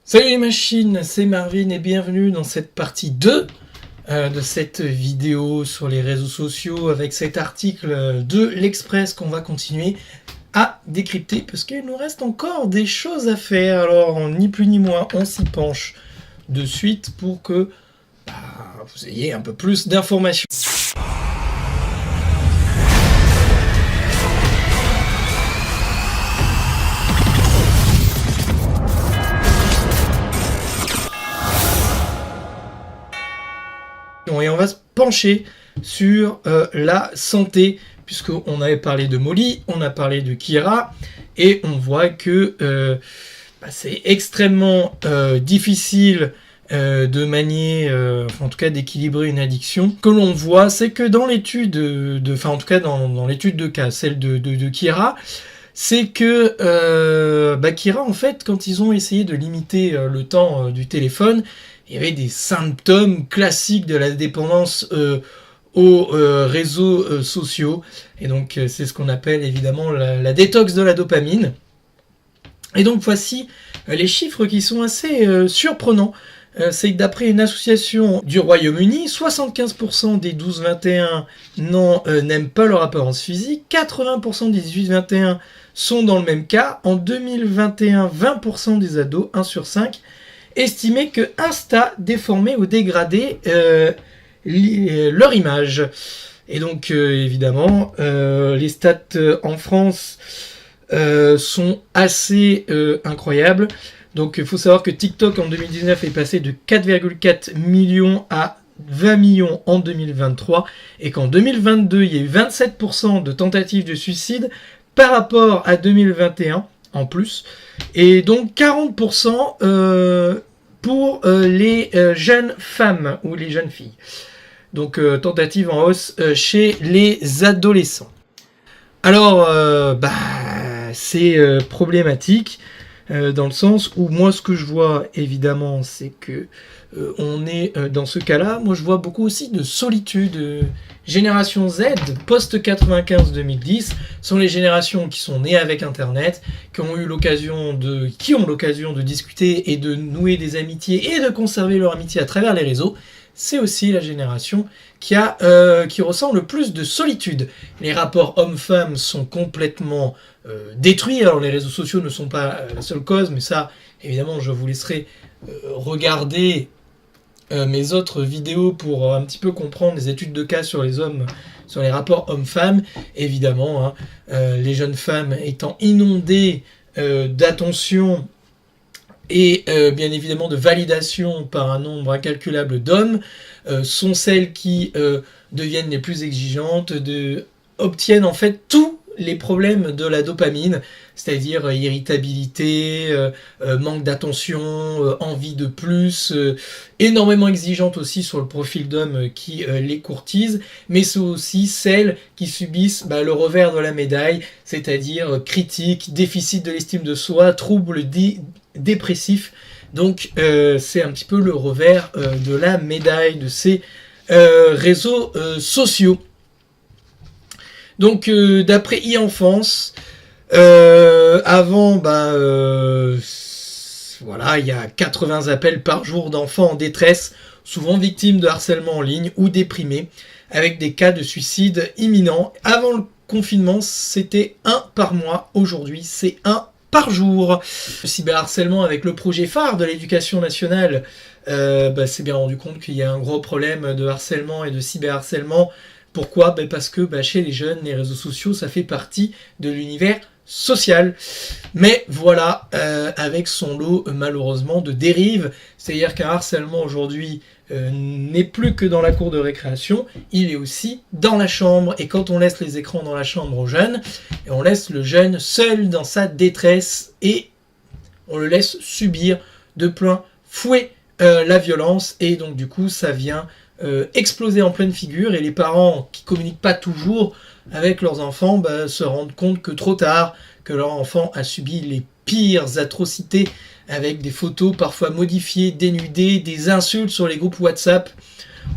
Salut les machines, c'est Marvin et bienvenue dans cette partie 2 de cette vidéo sur les réseaux sociaux avec cet article de l'Express qu'on va continuer à décrypter parce qu'il nous reste encore des choses à faire. Alors ni plus ni moins, on s'y penche de suite pour que vous ayez un peu plus d'informations. Et on va se pencher sur la santé, puisqu'on avait parlé de Molly, on a parlé de Kira, et on voit que c'est extrêmement difficile de manier, en tout cas d'équilibrer une addiction. Ce que l'on voit, c'est que dans l'étude en tout cas dans l'étude de cas, celle de Kira, c'est que Kira, en fait, quand ils ont essayé de limiter le temps du téléphone, il y avait des symptômes classiques de la dépendance aux réseaux sociaux. Et donc, c'est ce qu'on appelle évidemment la détox de la dopamine. Et donc, voici les chiffres qui sont assez surprenants. C'est que d'après une association du Royaume-Uni, 75% des 12-21 n'aiment pas leur apparence physique, 80% des 18-21 sont dans le même cas. En 2021, 20% des ados, 1 sur 5, estimaient que Insta déformait ou dégradait leur image. Et donc, évidemment, les stats en France sont assez incroyables. Donc, il faut savoir que TikTok, en 2019, est passé de 4,4 millions à 20 millions en 2023, et qu'en 2022, il y a eu 27% de tentatives de suicide par rapport à 2021 en plus, et donc 40% pour les jeunes femmes ou les jeunes filles. Donc tentative en hausse chez les adolescents. Alors, c'est problématique dans le sens où moi ce que je vois évidemment c'est que on est dans ce cas-là. Moi je vois beaucoup aussi de solitude. Génération Z, post-95-2010, sont les générations qui sont nées avec Internet, qui ont l'occasion de discuter et de nouer des amitiés et de conserver leur amitié à travers les réseaux. C'est aussi la génération qui ressent le plus de solitude. Les rapports hommes-femmes sont complètement détruits. Alors les réseaux sociaux ne sont pas la seule cause, mais ça, évidemment, je vous laisserai regarder mes autres vidéos pour un petit peu comprendre les études de cas sur les hommes, sur les rapports hommes-femmes. Évidemment, les jeunes femmes étant inondées d'attention et bien évidemment de validation par un nombre incalculable d'hommes, sont celles qui deviennent les plus exigeantes, obtiennent en fait tous les problèmes de la dopamine, c'est-à-dire irritabilité, manque d'attention, envie de plus, énormément exigeante aussi sur le profil d'hommes qui les courtisent, mais c'est aussi celles qui subissent le revers de la médaille, c'est-à-dire critique, déficit de l'estime de soi, troubles dépressifs. Donc c'est un petit peu le revers de la médaille de ces réseaux sociaux. Donc d'après e-enfance, avant, il y a 80 appels par jour d'enfants en détresse, souvent victimes de harcèlement en ligne ou déprimés, avec des cas de suicide imminents. Avant le confinement, c'était 1 par mois. Aujourd'hui, c'est 1 par jour. Le cyberharcèlement, avec le projet phare de l'éducation nationale, s'est bien rendu compte qu'il y a un gros problème de harcèlement et de cyberharcèlement. Pourquoi ? Parce que chez les jeunes, les réseaux sociaux, ça fait partie de l'univers social. Mais voilà, avec son lot malheureusement de dérives, c'est-à-dire qu'un harcèlement aujourd'hui n'est plus que dans la cour de récréation, il est aussi dans la chambre. Et quand on laisse les écrans dans la chambre aux jeunes, on laisse le jeune seul dans sa détresse et on le laisse subir de plein fouet la violence, et donc du coup ça vient exploser en pleine figure, et les parents qui communiquent pas toujours avec leurs enfants se rendent compte que trop tard, que leur enfant a subi les pires atrocités, avec des photos parfois modifiées, dénudées, des insultes sur les groupes WhatsApp.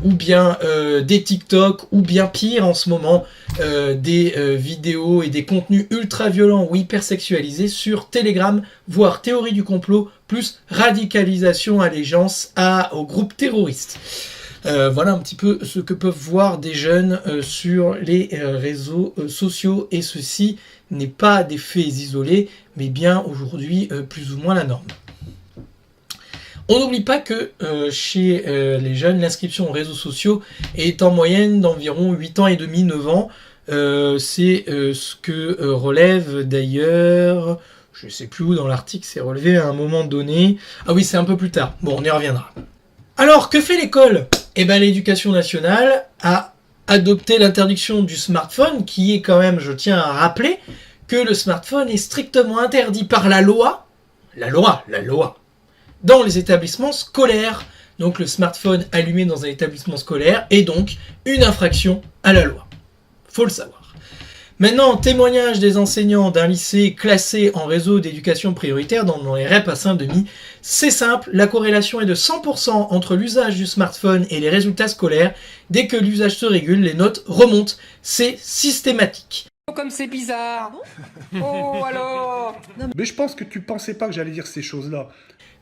ou bien des TikTok, ou bien pire en ce moment, des vidéos et des contenus ultra violents ou hyper sexualisés sur Telegram, voire théorie du complot, plus radicalisation, allégeance au groupe terroriste. Voilà un petit peu ce que peuvent voir des jeunes sur les réseaux sociaux, et ceci n'est pas des faits isolés, mais bien aujourd'hui plus ou moins la norme. On n'oublie pas que chez les jeunes, l'inscription aux réseaux sociaux est en moyenne d'environ 8 ans et demi, 9 ans. C'est ce que relève d'ailleurs, je ne sais plus où dans l'article, c'est relevé à un moment donné. Ah oui, c'est un peu plus tard. Bon, on y reviendra. Alors, que fait l'école ? Eh bien, l'éducation nationale a adopté l'interdiction du smartphone, qui est quand même, je tiens à rappeler, que le smartphone est strictement interdit par la loi, dans les établissements scolaires. Donc le smartphone allumé dans un établissement scolaire est donc une infraction à la loi. Faut le savoir. Maintenant, témoignage des enseignants d'un lycée classé en réseau d'éducation prioritaire dans les REP à Saint-Denis. C'est simple, la corrélation est de 100% entre l'usage du smartphone et les résultats scolaires. Dès que l'usage se régule, les notes remontent. C'est systématique. Comme c'est bizarre. Oh alors. Mais je pense que tu pensais pas que j'allais dire ces choses-là.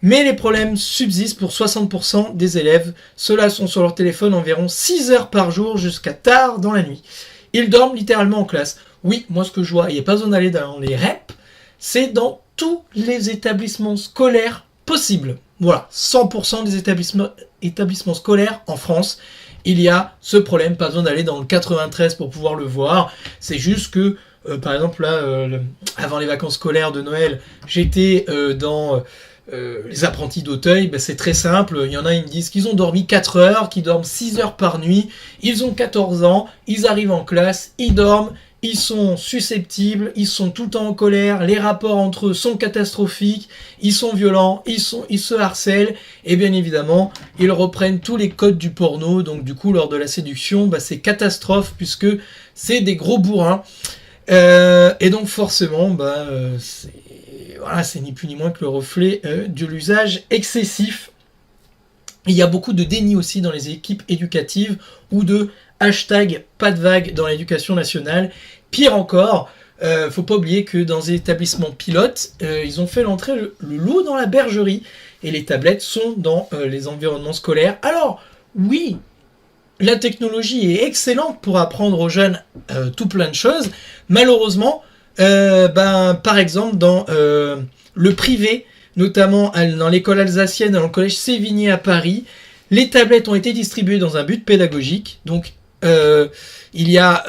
Mais les problèmes subsistent pour 60% des élèves. Ceux-là sont sur leur téléphone environ 6 heures par jour jusqu'à tard dans la nuit. Ils dorment littéralement en classe. Oui, moi ce que je vois, il n'y a pas besoin d'aller dans les REP, c'est dans tous les établissements scolaires possibles. Voilà, 100% des établissements scolaires en France, il y a ce problème, pas besoin d'aller dans le 93 pour pouvoir le voir. C'est juste que, par exemple, là, avant les vacances scolaires de Noël, j'étais dans les apprentis d'Auteuil. Ben, c'est très simple, il y en a, ils me disent qu'ils ont dormi 4 heures, qu'ils dorment 6 heures par nuit, ils ont 14 ans, ils arrivent en classe, ils dorment, ils sont susceptibles, ils sont tout le temps en colère, les rapports entre eux sont catastrophiques, ils sont violents, ils se harcèlent, et bien évidemment, ils reprennent tous les codes du porno, donc du coup, lors de la séduction, bah, c'est catastrophe, puisque c'est des gros bourrins, et donc forcément, bah, c'est ni plus ni moins que le reflet de l'usage excessif. Il y a beaucoup de déni aussi dans les équipes éducatives, ou de hashtag pas de vague dans l'éducation nationale. Pire encore, faut pas oublier que dans les établissements pilotes, ils ont fait l'entrée le loup dans la bergerie, et les tablettes sont dans les environnements scolaires. Alors oui, la technologie est excellente pour apprendre aux jeunes tout plein de choses. Malheureusement, par exemple dans le privé, notamment dans l'école alsacienne, dans le collège Sévigné à Paris, les tablettes ont été distribuées dans un but pédagogique. Donc il y a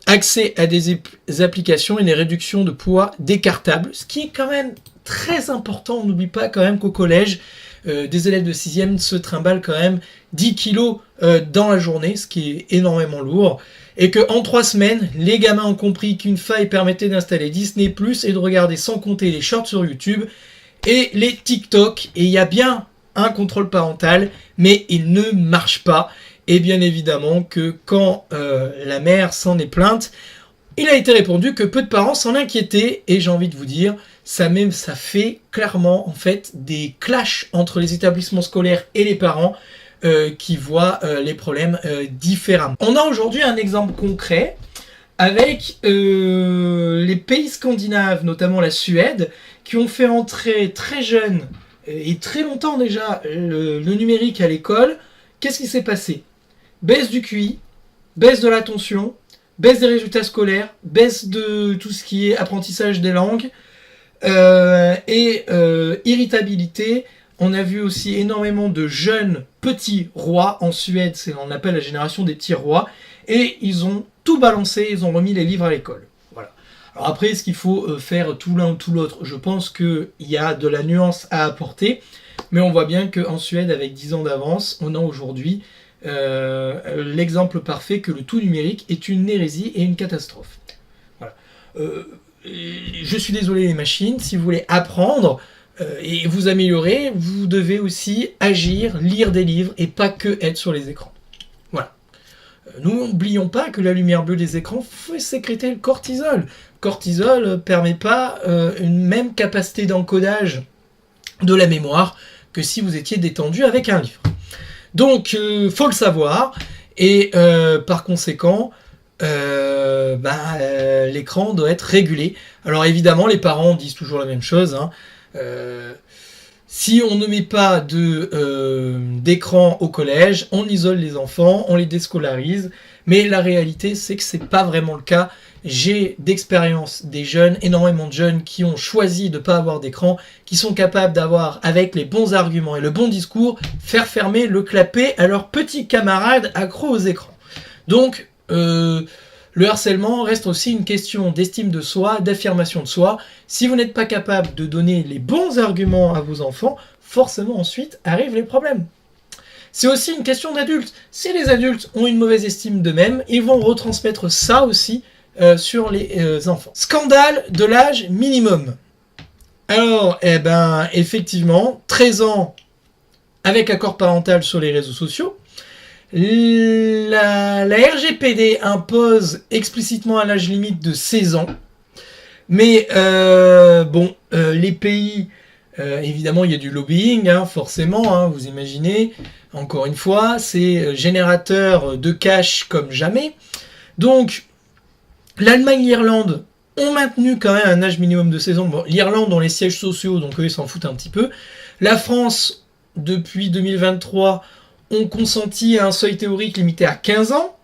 accès à des applications et des réductions de poids décartables, ce qui est quand même très important. On n'oublie pas quand même qu'au collège, des élèves de 6e se trimballent quand même 10 kilos dans la journée, ce qui est énormément lourd. Et qu'en 3 semaines, les gamins ont compris qu'une faille permettait d'installer Disney+, et de regarder sans compter les shorts sur YouTube et les TikTok. Et il y a bien un contrôle parental, mais il ne marche pas. Et bien évidemment que quand la mère s'en est plainte, il a été répondu que peu de parents s'en inquiétaient. Et j'ai envie de vous dire, ça fait clairement en fait des clashs entre les établissements scolaires et les parents, qui voient les problèmes différemment. On a aujourd'hui un exemple concret avec les pays scandinaves, notamment la Suède, qui ont fait entrer très jeunes et très longtemps déjà le numérique à l'école. Qu'est-ce qui s'est passé ? Baisse du QI, baisse de l'attention, baisse des résultats scolaires, baisse de tout ce qui est apprentissage des langues, et irritabilité. On a vu aussi énormément de jeunes petits rois en Suède, on appelle la génération des petits rois, et ils ont tout balancé, ils ont remis les livres à l'école. Voilà. Alors après, est-ce qu'il faut faire tout l'un ou tout l'autre ? Je pense qu'il y a de la nuance à apporter, mais on voit bien qu'en Suède, avec 10 ans d'avance, on a aujourd'hui l'exemple parfait que le tout numérique est une hérésie et une catastrophe. Voilà. Je suis désolé les machines, si vous voulez apprendre et vous améliorer, vous devez aussi agir, lire des livres et pas que être sur les écrans. Voilà. N'oublions pas que la lumière bleue des écrans fait sécréter le cortisol. Le cortisol ne permet pas une même capacité d'encodage de la mémoire que si vous étiez détendu avec un livre. Donc, faut le savoir. Et par conséquent, l'écran doit être régulé. Alors évidemment, les parents disent toujours la même chose. Hein. Si on ne met pas d'écran au collège, on isole les enfants, on les déscolarise. Mais la réalité, c'est que c'est pas vraiment le cas. J'ai d'expérience des jeunes, énormément de jeunes qui ont choisi de ne pas avoir d'écran, qui sont capables d'avoir, avec les bons arguments et le bon discours, faire fermer le clapet à leurs petits camarades accros aux écrans. Donc, le harcèlement reste aussi une question d'estime de soi, d'affirmation de soi. Si vous n'êtes pas capable de donner les bons arguments à vos enfants, forcément ensuite arrivent les problèmes. C'est aussi une question d'adultes. Si les adultes ont une mauvaise estime d'eux-mêmes, ils vont retransmettre ça aussi sur les enfants. Scandale de l'âge minimum. Alors, effectivement, 13 ans avec accord parental sur les réseaux sociaux. La RGPD impose explicitement un âge limite de 16 ans. Mais les pays, évidemment, il y a du lobbying, hein, forcément, hein, vous imaginez. Encore une fois, c'est générateur de cash comme jamais. Donc, l'Allemagne et l'Irlande ont maintenu quand même un âge minimum de 16 ans. Bon, l'Irlande ont les sièges sociaux, donc eux, ils s'en foutent un petit peu. La France, depuis 2023, ont consenti à un seuil théorique limité à 15 ans.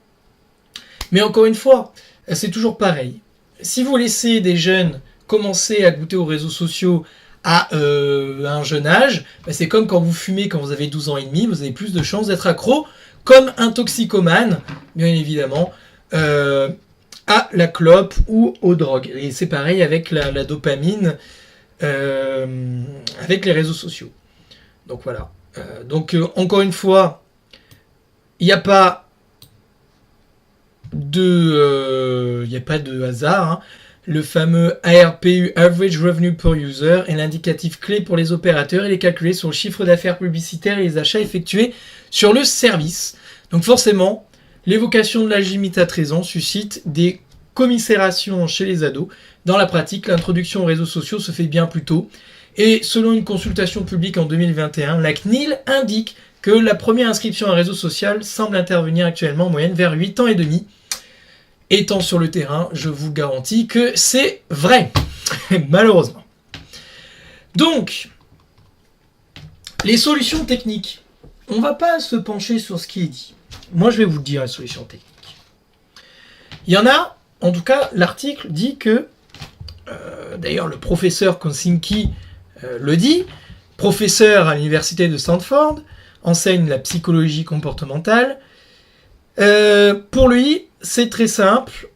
Mais encore une fois, c'est toujours pareil. Si vous laissez des jeunes commencer à goûter aux réseaux sociaux à un jeune âge, c'est comme quand vous fumez quand vous avez 12 ans et demi, vous avez plus de chances d'être accro, comme un toxicomane, bien évidemment, à la clope ou aux drogues. Et c'est pareil avec la dopamine, avec les réseaux sociaux. Donc voilà. Encore une fois, il n'y a pas de hasard. Hein. Le fameux ARPU, Average Revenue Per User, est l'indicatif clé pour les opérateurs. Il est calculé sur le chiffre d'affaires publicitaire et les achats effectués sur le service. Donc forcément, l'évocation de l'âge limite à 13 ans suscite des commisérations chez les ados. Dans la pratique, l'introduction aux réseaux sociaux se fait bien plus tôt. Et selon une consultation publique en 2021, la CNIL indique que la première inscription à un réseau social semble intervenir actuellement en moyenne vers 8 ans et demi. Étant sur le terrain, je vous garantis que c'est vrai, malheureusement. Donc, les solutions techniques. On ne va pas se pencher sur ce qui est dit. Moi, je vais vous dire les solutions techniques. Il y en a, en tout cas, l'article dit que, d'ailleurs, le professeur Kosinski le dit, professeur à l'université de Stanford, enseigne la psychologie comportementale. Pour lui, c'est très simple.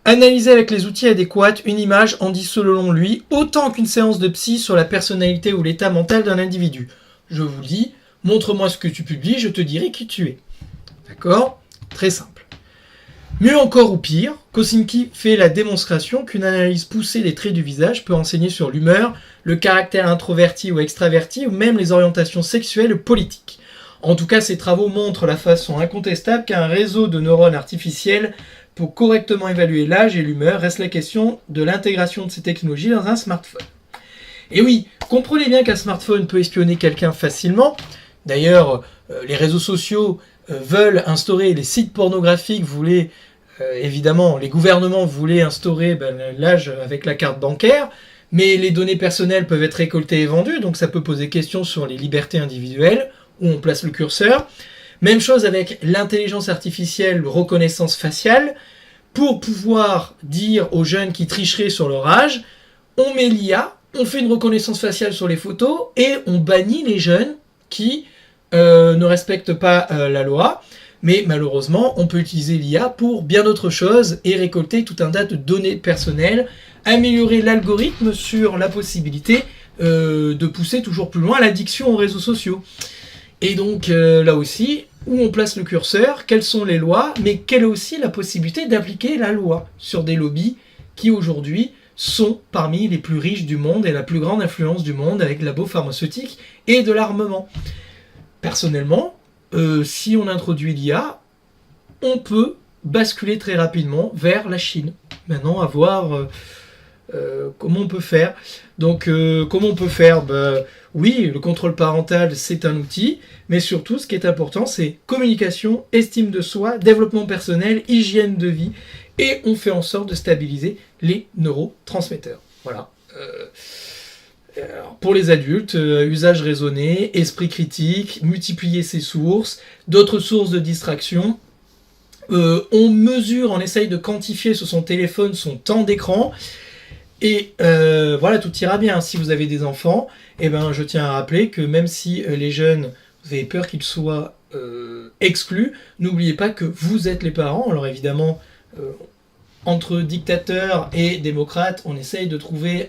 Analyser avec les outils adéquats une image en dit selon lui autant qu'une séance de psy sur la personnalité ou l'état mental d'un individu. Je vous le dis, montre-moi ce que tu publies, je te dirai qui tu es. D'accord ? Très simple. Mieux encore ou pire, Kosinski fait la démonstration qu'une analyse poussée des traits du visage peut enseigner sur l'humeur, le caractère introverti ou extraverti, ou même les orientations sexuelles ou politiques. En tout cas, ces travaux montrent la façon incontestable qu'un réseau de neurones artificiels pour correctement évaluer l'âge et l'humeur. Reste la question de l'intégration de ces technologies dans un smartphone. Et oui, comprenez bien qu'un smartphone peut espionner quelqu'un facilement. D'ailleurs, les réseaux sociaux veulent instaurer les sites pornographiques, évidemment, les gouvernements voulaient instaurer l'âge avec la carte bancaire, mais les données personnelles peuvent être récoltées et vendues, donc ça peut poser question sur les libertés individuelles, où on place le curseur. Même chose avec l'intelligence artificielle reconnaissance faciale. Pour pouvoir dire aux jeunes qui tricheraient sur leur âge, on met l'IA, on fait une reconnaissance faciale sur les photos et on bannit les jeunes qui ne respectent pas la loi. Mais malheureusement, on peut utiliser l'IA pour bien d'autres choses et récolter tout un tas de données personnelles, améliorer l'algorithme sur la possibilité de pousser toujours plus loin l'addiction aux réseaux sociaux. Et donc là aussi, où on place le curseur, quelles sont les lois, mais quelle est aussi la possibilité d'appliquer la loi sur des lobbies qui aujourd'hui sont parmi les plus riches du monde et la plus grande influence du monde avec labos pharmaceutiques et de l'armement. Personnellement, si on introduit l'IA, on peut basculer très rapidement vers la Chine. Maintenant, à voir comment on peut faire? Donc, comment on peut faire? Oui, le contrôle parental, c'est un outil, mais surtout, ce qui est important, c'est communication, estime de soi, développement personnel, hygiène de vie, et on fait en sorte de stabiliser les neurotransmetteurs. Voilà. Alors, pour les adultes, usage raisonné, esprit critique, multiplier ses sources, d'autres sources de distraction. On mesure, on essaye de quantifier sur son téléphone son temps d'écran. Et voilà, tout ira bien. Si vous avez des enfants, eh ben, je tiens à rappeler que même si les jeunes, vous avez peur qu'ils soient exclus, n'oubliez pas que vous êtes les parents. Alors évidemment, entre dictateurs et démocrates, on essaye de trouver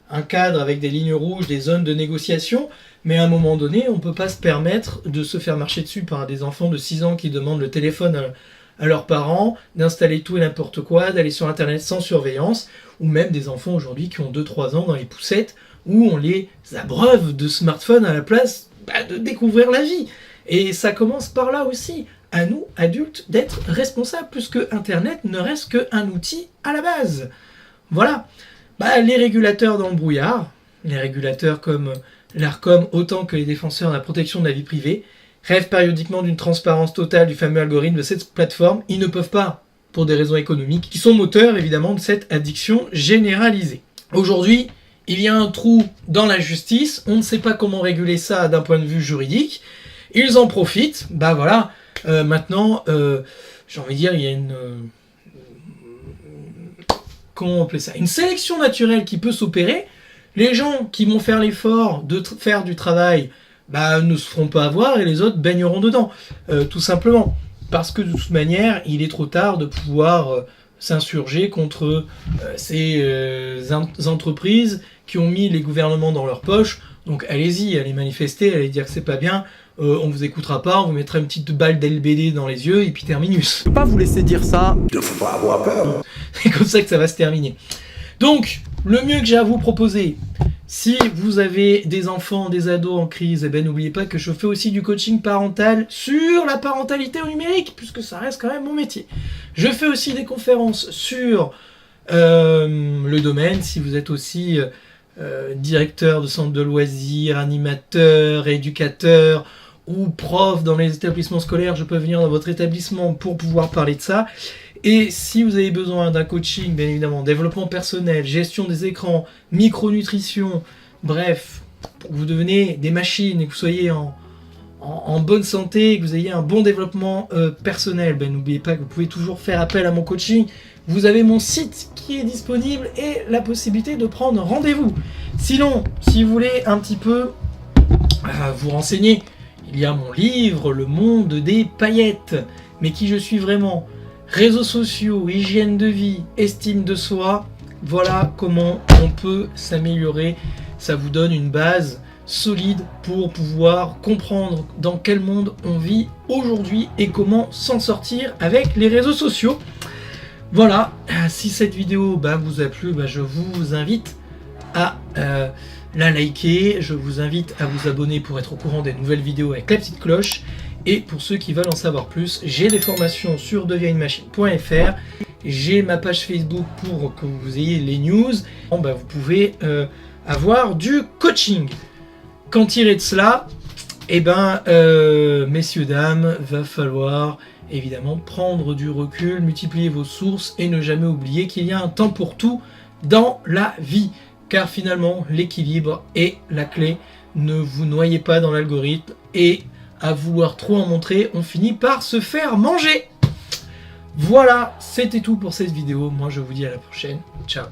un cadre avec des lignes rouges, des zones de négociation, mais à un moment donné, on ne peut pas se permettre de se faire marcher dessus par des enfants de 6 ans qui demandent le téléphone à leurs parents, d'installer tout et n'importe quoi, d'aller sur Internet sans surveillance, ou même des enfants aujourd'hui qui ont 2-3 ans dans les poussettes, où on les abreuve de smartphones à la place de découvrir la vie. Et ça commence par là aussi. À nous, adultes, d'être responsables, puisque Internet ne reste qu'un outil à la base. Voilà. Les régulateurs dans le brouillard, les régulateurs comme l'ARCOM autant que les défenseurs de la protection de la vie privée, rêvent périodiquement d'une transparence totale du fameux algorithme de cette plateforme. Ils ne peuvent pas, pour des raisons économiques, qui sont moteurs évidemment de cette addiction généralisée. Aujourd'hui, il y a un trou dans la justice, on ne sait pas comment réguler ça d'un point de vue juridique. Ils en profitent, maintenant, j'ai envie de dire, il y a comment on appelle ça, une sélection naturelle qui peut s'opérer. Les gens qui vont faire l'effort de faire du travail ne se feront pas avoir et les autres baigneront dedans, tout simplement. Parce que de toute manière, il est trop tard de pouvoir s'insurger contre ces entreprises qui ont mis les gouvernements dans leur poche. Donc allez-y, allez manifester, allez dire que c'est pas bien, on vous écoutera pas, on vous mettra une petite balle d'LBD dans les yeux et puis terminus. Je peux pas vous laisser dire ça. Il ne faut pas avoir peur. C'est comme ça que ça va se terminer. Donc, le mieux que j'ai à vous proposer, si vous avez des enfants, des ados en crise, n'oubliez pas que je fais aussi du coaching parental sur la parentalité au numérique, puisque ça reste quand même mon métier. Je fais aussi des conférences sur le domaine, si vous êtes aussi directeur de centre de loisirs, animateur, éducateur ou prof dans les établissements scolaires, je peux venir dans votre établissement pour pouvoir parler de ça. Et si vous avez besoin d'un coaching, bien évidemment, développement personnel, gestion des écrans, micronutrition, bref, pour que vous deveniez des machines et que vous soyez en bonne santé, que vous ayez un bon développement personnel, n'oubliez pas que vous pouvez toujours faire appel à mon coaching. Vous avez mon site qui est disponible et la possibilité de prendre rendez-vous. Sinon, si vous voulez un petit peu vous renseigner, il y a mon livre, Le Monde des Paillettes. Mais qui je suis vraiment? Réseaux sociaux, hygiène de vie, estime de soi. Voilà comment on peut s'améliorer. Ça vous donne une base solide pour pouvoir comprendre dans quel monde on vit aujourd'hui et comment s'en sortir avec les réseaux sociaux. Voilà, si cette vidéo vous a plu, je vous invite à la liker, je vous invite à vous abonner pour être au courant des nouvelles vidéos avec la petite cloche. Et pour ceux qui veulent en savoir plus, j'ai des formations sur deviennemachine.fr, j'ai ma page Facebook pour que vous ayez les news. Vous pouvez avoir du coaching. Qu'en tirer de cela? Messieurs, dames, va falloir évidemment prendre du recul, multiplier vos sources et ne jamais oublier qu'il y a un temps pour tout dans la vie. Car finalement, l'équilibre est la clé. Ne vous noyez pas dans l'algorithme et à vouloir trop en montrer, on finit par se faire manger. Voilà, c'était tout pour cette vidéo. Moi, je vous dis à la prochaine. Ciao.